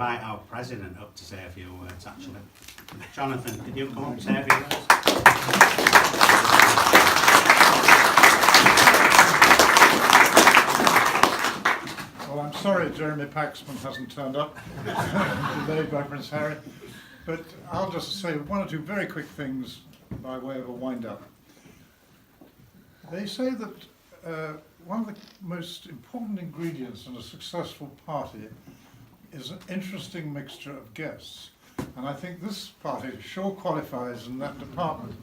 invite our president up to say a few words, actually. Jonathan, could you come up and say a few words? Well, I'm sorry Jeremy Paxman hasn't turned up, delayed by Prince Harry, but I'll just say one or two very quick things by way of a wind-up. They say that one of the most important ingredients in a successful party is an interesting mixture of guests. And I think this party sure qualifies in that department,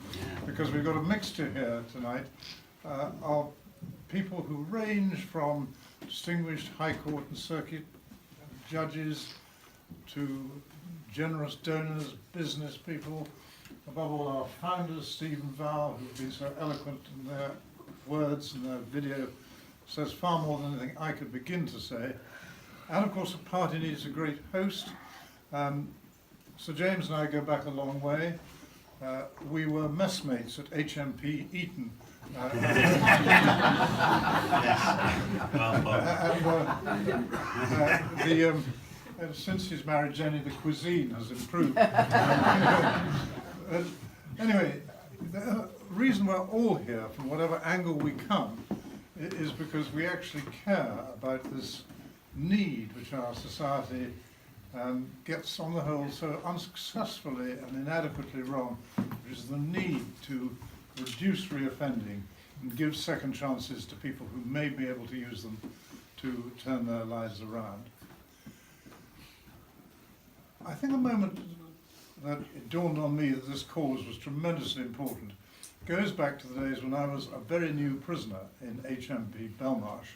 because we've got a mixture here tonight of people who range from distinguished High Court and Circuit judges to generous donors, business people, above all our founders, Steve and Val, who have been so eloquent in their words, and their video says far more than anything I could begin to say. And of course a party needs a great host. Sir James and I go back a long way. We were messmates at HMP Eton. And since he's married Jenny, the cuisine has improved. Anyway, the reason we're all here, from whatever angle we come, is because we actually care about this need which our society gets on the whole so unsuccessfully and inadequately wrong, which is the need to reduce reoffending and give second chances to people who may be able to use them to turn their lives around. I think the moment that it dawned on me that this cause was tremendously important goes back to the days when I was a very new prisoner in HMP Belmarsh,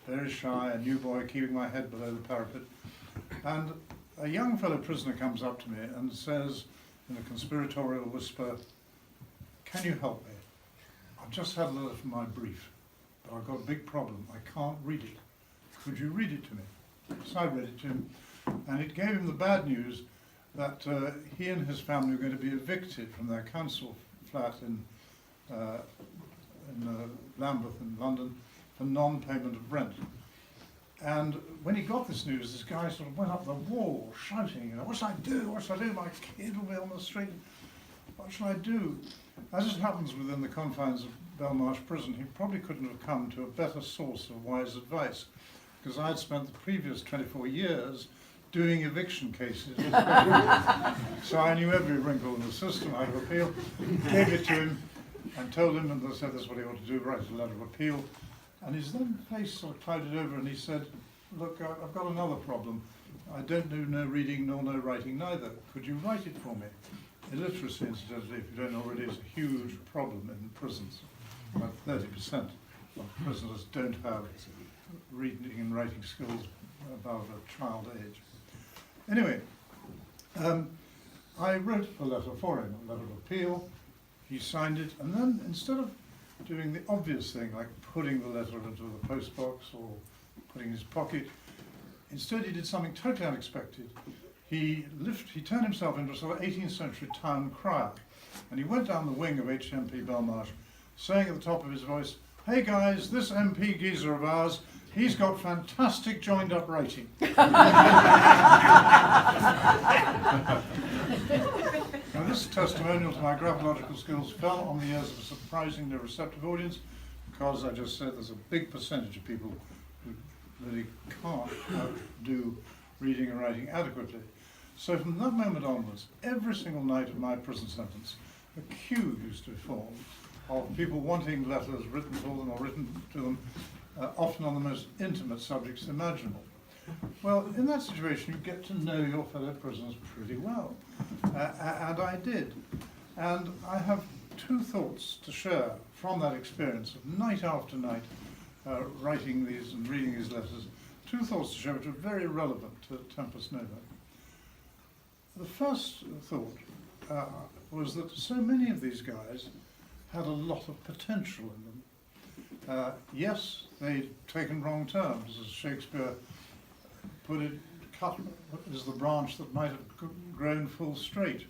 very shy, a new boy keeping my head below the parapet. And a young fellow prisoner comes up to me and says in a conspiratorial whisper, "Can you help me? I've just had a letter from my brief, but I've got a big problem. I can't read it. Could you read it to me?" So I read it to him, and it gave him the bad news that he and his family were going to be evicted from their council flat in Lambeth in London for non-payment of rent. And when he got this news, this guy sort of went up the wall shouting, "What should I do? What should I do? My kid will be on the street. What should I do?" As it happens within the confines of Belmarsh Prison, he probably couldn't have come to a better source of wise advice, because I had spent the previous 24 years doing eviction cases. So I knew every wrinkle in the system. I had to appeal, gave it to him, and told him, and they said this is what he ought to do, write a letter of appeal. And his then face sort of clouded over, and he said, "Look, I've got another problem. I don't do no reading nor no writing neither. Could you write it for me?" Illiteracy, incidentally, if you don't already, is a huge problem in prisons. About 30% of prisoners don't have reading and writing skills above a child age. Anyway, I wrote a letter for him, a letter of appeal. He signed it, and then instead of doing the obvious thing, like putting the letter into the postbox or putting in his pocket, instead he did something totally unexpected. He turned himself into a sort of 18th century town crier, and he went down the wing of HMP Belmarsh, saying at the top of his voice, "Hey guys, this MP geezer of ours, he's got fantastic joined-up writing." Now this testimonial to my graphological skills fell on the ears of a surprisingly receptive audience, because I just said there's a big percentage of people who really can't do reading and writing adequately. So from that moment onwards, every single night of my prison sentence, a queue used to be formed of people wanting letters written for them or written to them, often on the most intimate subjects imaginable. Well, in that situation, you get to know your fellow prisoners pretty well, and I did. And I have two thoughts to share from that experience of night after night writing these and reading these letters. Two thoughts to share which are very relevant to Tempus Novo. The first thought was that so many of these guys had a lot of potential in them. Yes, they'd taken wrong turns, as Shakespeare put it, cut is the branch that might have grown full straight.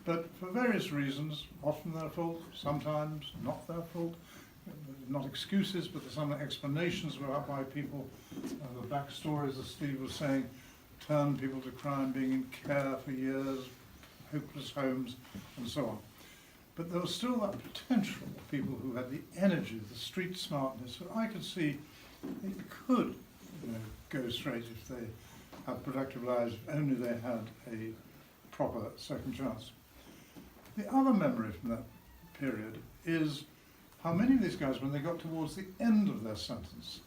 But for various reasons, often their fault, sometimes not their fault, not excuses, but some explanations were up by people, the backstories, as Steve was saying, turned people to crime, being in care for years, hopeless homes, and so on. But there was still that potential of people who had the energy, the street smartness, that I could see they could, go straight if they had productive lives, if only they had a proper second chance. The other memory from that period is how many of these guys, when they got towards the end of their sentence,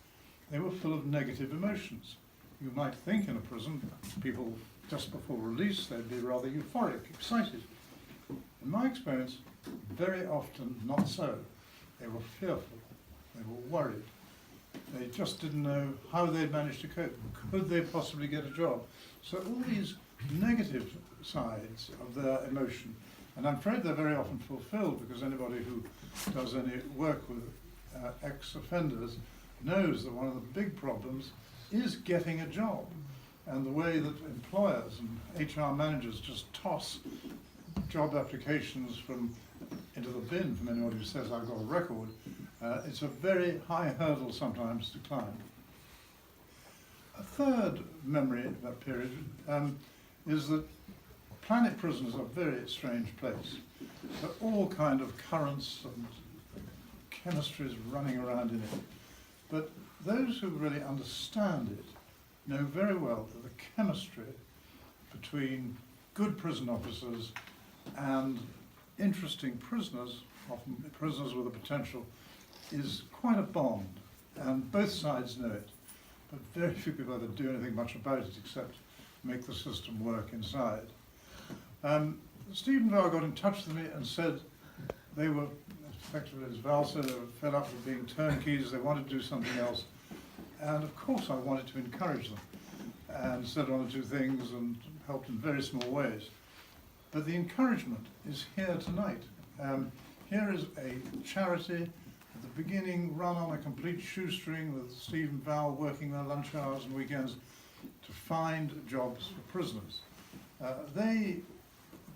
they were full of negative emotions. You might think in a prison, people just before release, they'd be rather euphoric, excited. In my experience, very often not so. They were fearful, they were worried. They just didn't know how they'd manage to cope. Could they possibly get a job? So all these negative sides of their emotion, and I'm afraid they're very often fulfilled, because anybody who does any work with ex-offenders knows that one of the big problems is getting a job. And the way that employers and HR managers just toss job applications into the bin from anyone who says, I've got a record, it's a very high hurdle sometimes to climb. A third memory of that period is that Planet Prison is a very strange place. There are all kind of currents and chemistries running around in it. But those who really understand it know very well that the chemistry between good prison officers and interesting prisoners, often prisoners with a potential, is quite a bond, and both sides know it, but very few people ever do anything much about it except make the system work inside. Steve and Val got in touch with me and said they were, effectively as Val said, they were fed up with being turnkeys, they wanted to do something else, and of course I wanted to encourage them and said one or two things and helped in very small ways. But the encouragement is here tonight. Here is a charity at the beginning run on a complete shoestring with Steve and Val working their lunch hours and weekends to find jobs for prisoners. They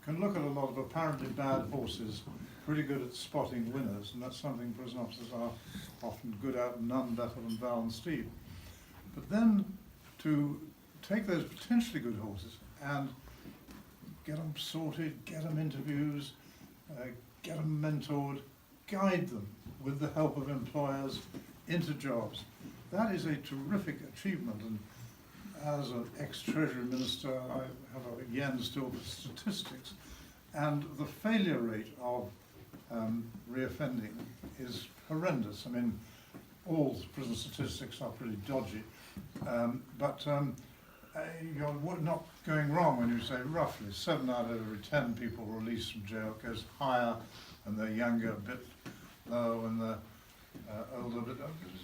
can look at a lot of apparently bad horses, pretty good at spotting winners, and that's something prison officers are often good at, none better than Val and Steve. But then to take those potentially good horses and get them sorted, get them interviews, get them mentored, guide them with the help of employers into jobs. That is a terrific achievement, and as an ex-Treasury Minister, I have a yen still for statistics, and the failure rate of reoffending is horrendous. I mean, all prison statistics are pretty dodgy, but you're not going wrong when you say roughly 7 out of every 10 people released from jail. It goes higher and they're younger, a bit lower when they're older, but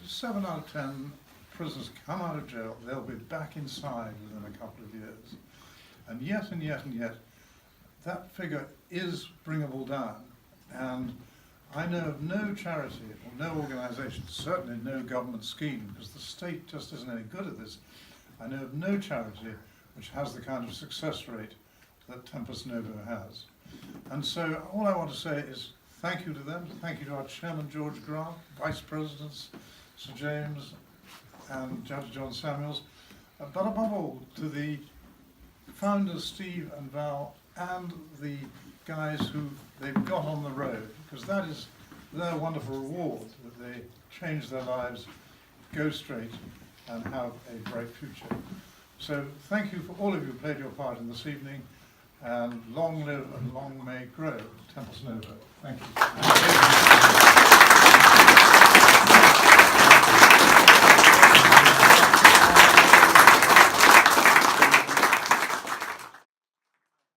7 out of 10 prisoners come out of jail, they'll be back inside within a couple of years. And yet, that figure is bringable down. And I know of no charity or no organisation, certainly no government scheme, because the state just isn't any good at this. I know of no charity which has the kind of success rate that Tempus Novo has. And so all I want to say is thank you to them, thank you to our Chairman George Grant, Vice Presidents Sir James and Judge John Samuels, but above all to the founders Steve and Val and the guys who they've got on the road, because that is their wonderful reward, that they change their lives, go straight and have a bright future. So thank you for all of you who played your part in this evening, and long live and long may grow Tempus Novo. Thank you.